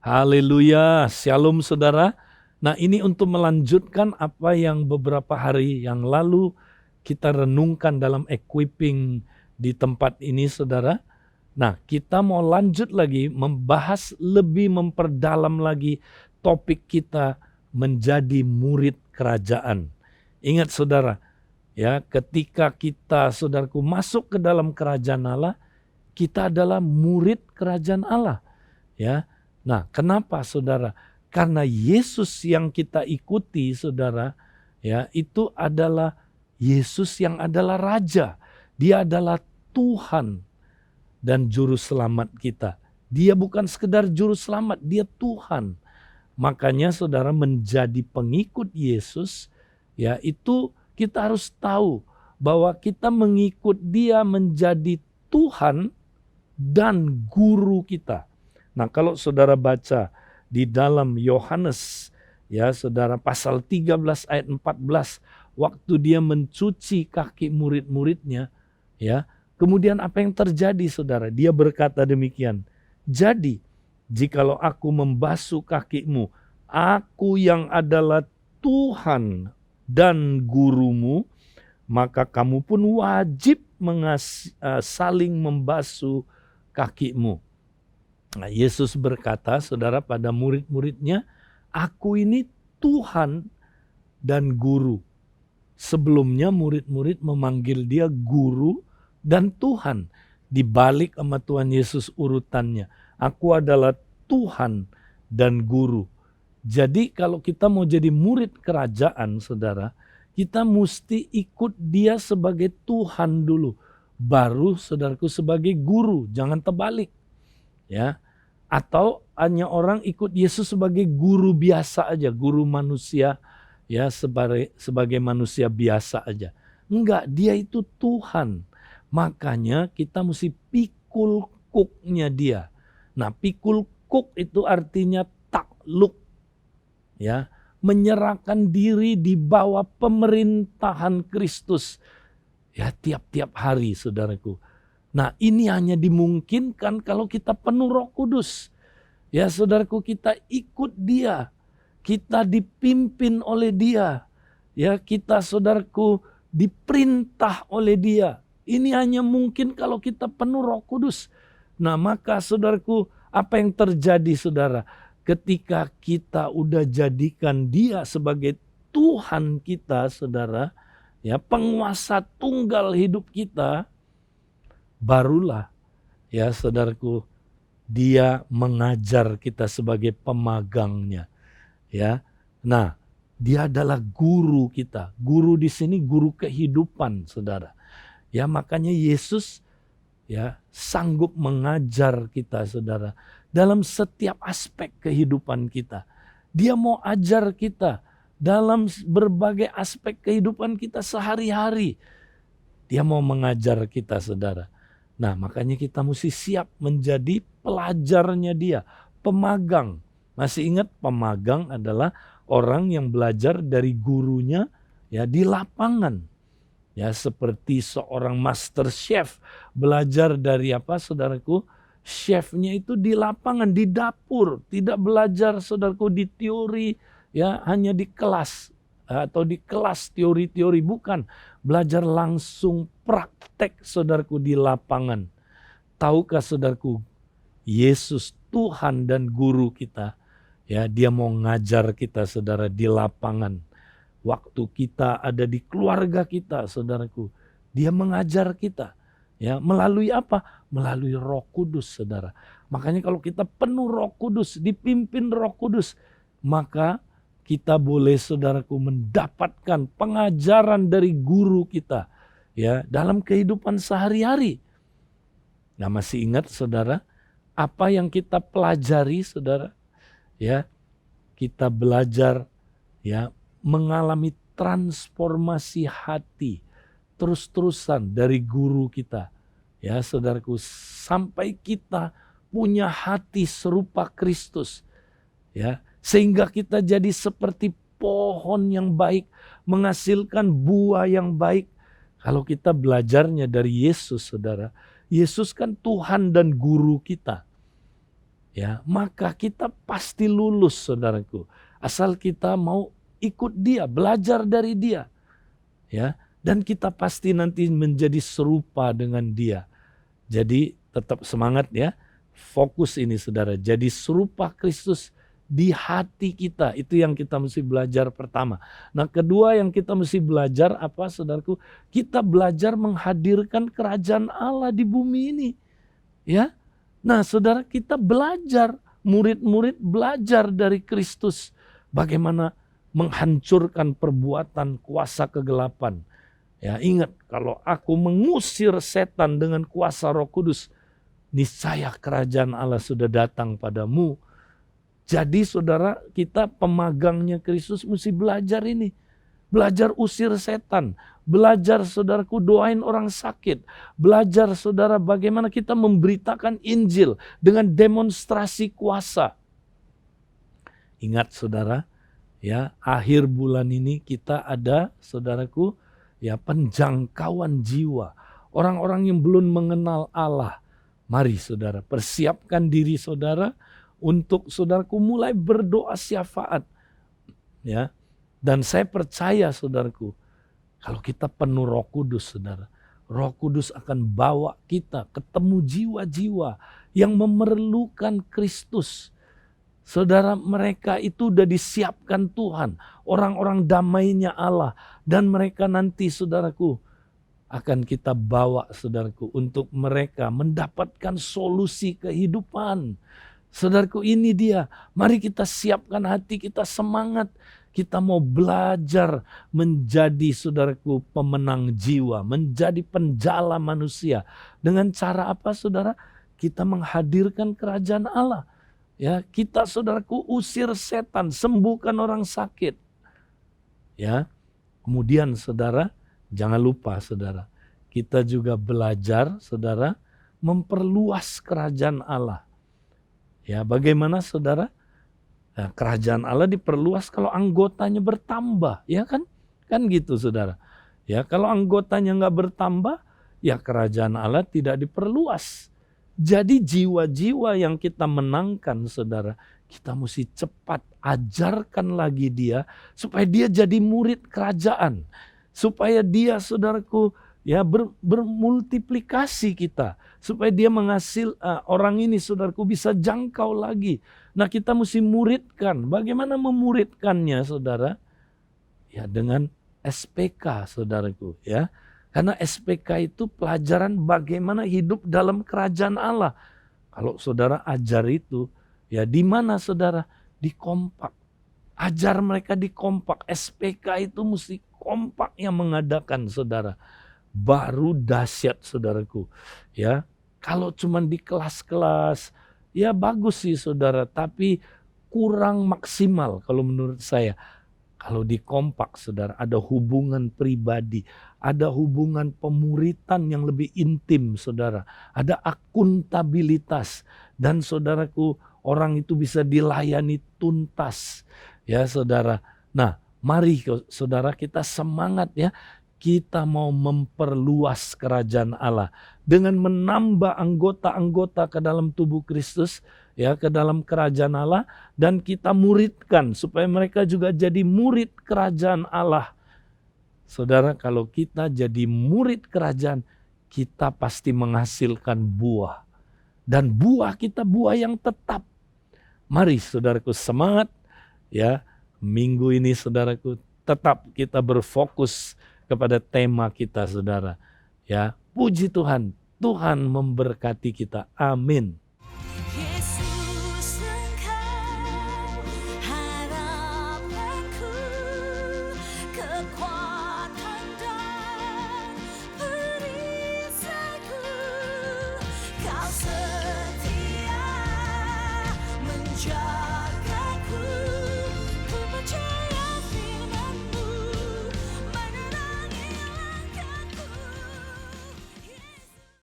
Haleluya, shalom saudara. Nah, ini untuk melanjutkan apa yang beberapa hari yang lalu kita renungkan dalam equipping di tempat ini saudara. Nah, kita mau lanjut lagi membahas lebih memperdalam lagi topik kita menjadi murid kerajaan. Ingat saudara, ya, ketika kita saudaraku masuk ke dalam kerajaan Allah, kita adalah murid kerajaan Allah, ya. Nah, kenapa saudara? Karena Yesus yang kita ikuti saudara, ya, itu adalah Yesus yang adalah Raja. Dia adalah Tuhan dan Juru Selamat kita. Dia bukan sekedar Juru Selamat, dia Tuhan. Makanya saudara menjadi pengikut Yesus, ya, itu kita harus tahu bahwa kita mengikut dia menjadi Tuhan dan guru kita. Nah, kalau saudara baca di dalam Yohanes, ya saudara, pasal 13 ayat 14, waktu dia mencuci kaki murid-muridnya, ya, kemudian apa yang terjadi saudara? Dia berkata demikian, jadi jikalau aku membasuh kakimu, aku yang adalah Tuhan dan gurumu, maka kamu pun wajib saling membasuh kakimu. Nah, Yesus berkata, saudara, pada murid-muridnya, aku ini Tuhan dan guru. Sebelumnya murid-murid memanggil dia guru dan Tuhan. Dibalik sama Tuhan Yesus urutannya. Aku adalah Tuhan dan guru. Jadi kalau kita mau jadi murid kerajaan, saudara, kita mesti ikut dia sebagai Tuhan dulu. Baru saudaraku sebagai guru, jangan terbalik. Ya, atau hanya orang ikut Yesus sebagai guru biasa aja, guru manusia, ya, sebagai manusia biasa aja. Enggak, dia itu Tuhan. Makanya kita mesti pikul kuknya dia. Nah, pikul kuk itu artinya takluk, ya, menyerahkan diri di bawah pemerintahan Kristus, ya, tiap-tiap hari saudaraku. Nah, ini hanya dimungkinkan kalau kita penuh Roh Kudus. Ya saudaraku, kita ikut dia. Kita dipimpin oleh dia. Ya, kita saudaraku diperintah oleh dia. Ini hanya mungkin kalau kita penuh Roh Kudus. Nah, maka saudaraku, apa yang terjadi saudara? Ketika kita udah jadikan dia sebagai Tuhan kita saudara, ya, penguasa tunggal hidup kita, barulah, ya saudaraku, dia mengajar kita sebagai pemagangnya, ya. Nah, dia adalah guru kita. Guru di sini guru kehidupan, saudara. Ya, makanya Yesus, ya, sanggup mengajar kita, saudara, dalam setiap aspek kehidupan kita. Dia mau ajar kita dalam berbagai aspek kehidupan kita sehari-hari. Dia mau mengajar kita, saudara. Nah, makanya kita mesti siap menjadi pelajarnya dia, pemagang. Masih ingat pemagang adalah orang yang belajar dari gurunya, ya, di lapangan. Ya, seperti seorang master chef belajar dari apa saudaraku? Chefnya itu di lapangan, di dapur, tidak belajar saudaraku di teori, ya, hanya di kelas atau di kelas teori-teori, bukan. Belajar langsung praktek saudaraku di lapangan. Tahukah saudaraku, Yesus Tuhan dan guru kita, ya, dia mau ngajar kita saudara di lapangan. Waktu kita ada di keluarga kita saudaraku, dia mengajar kita, ya, melalui apa? Melalui Roh Kudus saudara. Makanya kalau kita penuh Roh Kudus, dipimpin Roh Kudus, maka kita boleh saudaraku mendapatkan pengajaran dari guru kita, ya, dalam kehidupan sehari-hari. Nah, masih ingat saudara apa yang kita pelajari saudara? Ya, kita belajar, ya, mengalami transformasi hati terus-terusan dari guru kita. Ya, saudaraku, sampai kita punya hati serupa Kristus. Ya, sehingga kita jadi seperti pohon yang baik, menghasilkan buah yang baik. Kalau kita belajarnya dari Yesus, saudara. Yesus kan Tuhan dan guru kita. ya, maka kita pasti lulus, saudaraku. Asal kita mau ikut dia, belajar dari dia, ya, dan kita pasti nanti menjadi serupa dengan dia. Jadi tetap semangat ya, fokus ini saudara, jadi serupa Kristus di hati kita. Itu yang kita mesti belajar pertama. Nah kedua yang kita mesti belajar apa saudaraku? Kita belajar menghadirkan kerajaan Allah di bumi ini, ya. Nah saudara, kita belajar, murid-murid belajar dari Kristus bagaimana menghancurkan perbuatan kuasa kegelapan. Ya, ingat, kalau aku mengusir setan dengan kuasa Roh Kudus, niscaya kerajaan Allah sudah datang padamu. Jadi saudara, kita pemagangnya Kristus mesti belajar ini. Belajar usir setan. Belajar saudaraku doain orang sakit. Belajar saudara bagaimana kita memberitakan Injil dengan demonstrasi kuasa. Ingat saudara, ya, akhir bulan ini kita ada saudaraku, ya, penjangkauan jiwa. Orang-orang yang belum mengenal Allah. Mari saudara, persiapkan diri saudara untuk saudaraku mulai berdoa syafaat. Ya. Dan saya percaya saudaraku, kalau kita penuh Roh Kudus saudara, Roh Kudus akan bawa kita ketemu jiwa-jiwa yang memerlukan Kristus. Saudara, mereka itu udah disiapkan Tuhan, orang-orang damainya Allah, dan mereka nanti saudaraku akan kita bawa saudaraku untuk mereka mendapatkan solusi kehidupan. Saudaraku, ini dia, mari kita siapkan hati kita, semangat. Kita mau belajar menjadi saudaraku pemenang jiwa, menjadi penjala manusia. Dengan cara apa saudara? Kita menghadirkan kerajaan Allah. Ya, kita saudaraku usir setan, sembuhkan orang sakit. Ya. Kemudian saudara, jangan lupa saudara, kita juga belajar saudara memperluas kerajaan Allah. Ya, bagaimana saudara? Nah, kerajaan Allah diperluas kalau anggotanya bertambah, ya kan? Kan gitu saudara. Ya, kalau anggotanya nggak bertambah, ya kerajaan Allah tidak diperluas. Jadi jiwa-jiwa yang kita menangkan saudara, kita mesti cepat ajarkan lagi dia supaya dia jadi murid kerajaan. Supaya dia saudaraku ya bermultiplikasi kita. Supaya dia menghasil orang ini saudaraku bisa jangkau lagi. Nah kita mesti muridkan. Bagaimana memuridkannya saudara? Ya dengan SPK saudaraku ya. Karena SPK itu pelajaran bagaimana hidup dalam kerajaan Allah. Kalau saudara ajar itu, ya di mana saudara? Di kompak. Ajar mereka di kompak. SPK itu mesti kompak yang mengadakan saudara. Baru dahsyat saudaraku. Ya, kalau cuma di kelas-kelas, ya bagus sih saudara. Tapi kurang maksimal kalau menurut saya. Kalau di kompak saudara ada hubungan pribadi, ada hubungan pemuritan yang lebih intim saudara, ada akuntabilitas dan saudaraku orang itu bisa dilayani tuntas ya saudara. Nah mari saudara kita semangat ya, kita mau memperluas kerajaan Allah dengan menambah anggota-anggota ke dalam tubuh Kristus ya, ke dalam kerajaan Allah, dan kita muridkan supaya mereka juga jadi murid kerajaan Allah. Saudara, kalau kita jadi murid kerajaan, kita pasti menghasilkan buah. Dan buah kita buah yang tetap. Mari saudaraku semangat ya. Minggu ini saudaraku tetap kita berfokus kepada tema kita saudara. Ya, puji Tuhan, Tuhan memberkati kita. Amin. Kau setia menjadi